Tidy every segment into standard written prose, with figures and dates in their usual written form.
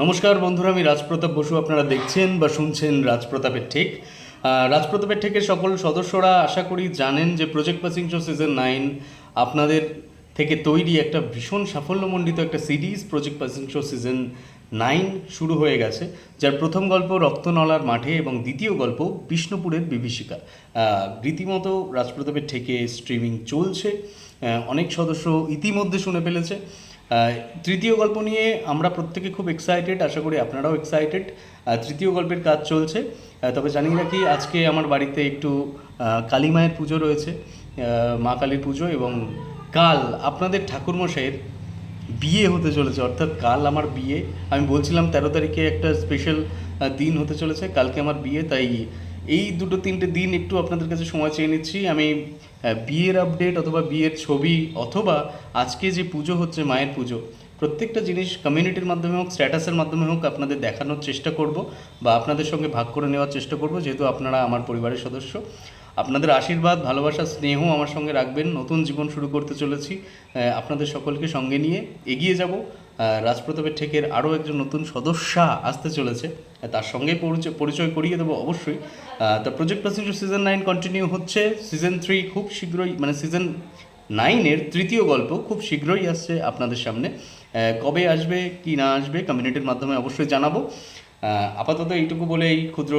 নমস্কার বন্ধুরা, আমি রাজপ্রতাপ বসু। আপনারা দেখছেন বা শুনছেন রাজপ্রতাপের ঠেক। রাজপ্রতাপের ঠেকের সকল সদস্যরা আশা করি জানেন যে প্রজেক্ট পাসিং শো সিজন 9 আপনাদের থেকে তৈরি একটা ভীষণ সাফল্যমণ্ডিত একটা series. Project passing show season 9 শুরু হয়ে গেছে, যার প্রথম গল্প রক্তনলার মাঠে এবং দ্বিতীয় গল্প বিষ্ণুপুরের বিভীষিকা। রীতিমতো রাজপ্রতাপের ঠেকে স্ট্রিমিং চলছে। অনেক সদস্য ইতিমধ্যে শুনে ফেলেছে। তৃতীয় গল্প নিয়ে আমরা প্রত্যেকে খুব এক্সাইটেড, আশা করি আপনারাও এক্সাইটেড। তৃতীয় গল্পের কাজ চলছে। তবে জানি রাখি, আজকে আমার বাড়িতে একটু কালী মায়ের পুজো রয়েছে, মা কালীর পুজো, এবং কাল আপনাদের ঠাকুরমশাইয়ের বিয়ে হতে চলেছে, অর্থাৎ কাল আমার বিয়ে। আমি বলছিলাম 13 তারিখে একটা স্পেশাল দিন হতে চলেছে, কালকে আমার বিয়ে। তাই এই দুটো তিনটে দিন একটু আপনাদের কাছে সময় চেয়ে নিচ্ছি। আমি বিয়ের আপডেট অথবা বিয়ের ছবি অথবা আজকে যে পুজো হচ্ছে, মায়ের পুজো, প্রত্যেকটা জিনিস কমিউনিটির মাধ্যমে হোক, স্ট্যাটাসের মাধ্যমে হোক, আপনাদের দেখানোর চেষ্টা করব বা আপনাদের সঙ্গে ভাগ করে নেওয়ার চেষ্টা করব, যেহেতু আপনারা আমার পরিবারের সদস্য। আপনাদের আশীর্বাদ, ভালোবাসা, স্নেহ আমার সঙ্গে রাখবেন। নতুন জীবন শুরু করতে চলেছি, আপনাদের সকলকে সঙ্গে নিয়ে এগিয়ে যাব। রাজপ্রতাপের ঠেকের আরও একজন নতুন সদস্যা আসতে চলেছে, তার সঙ্গে পরিচয় করিয়ে দেবো অবশ্যই। The project passing show season 9 continue হচ্ছে। সিজন 3 খুব শীঘ্রই, মানে সিজন 9-এর তৃতীয় গল্প খুব শীঘ্রই আসছে আপনাদের সামনে। কবে আসবে কি না আসবে কমিউনিটির মাধ্যমে অবশ্যই জানাবো। আপাতত এইটুকু বলে এই ক্ষুদ্র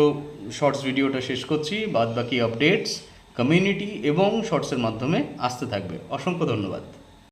শর্টস ভিডিওটা শেষ করছি। বাদ বাকি আপডেটস কমিউনিটি এবং শর্টসের মাধ্যমে আসতে থাকবে। অসংখ্য ধন্যবাদ।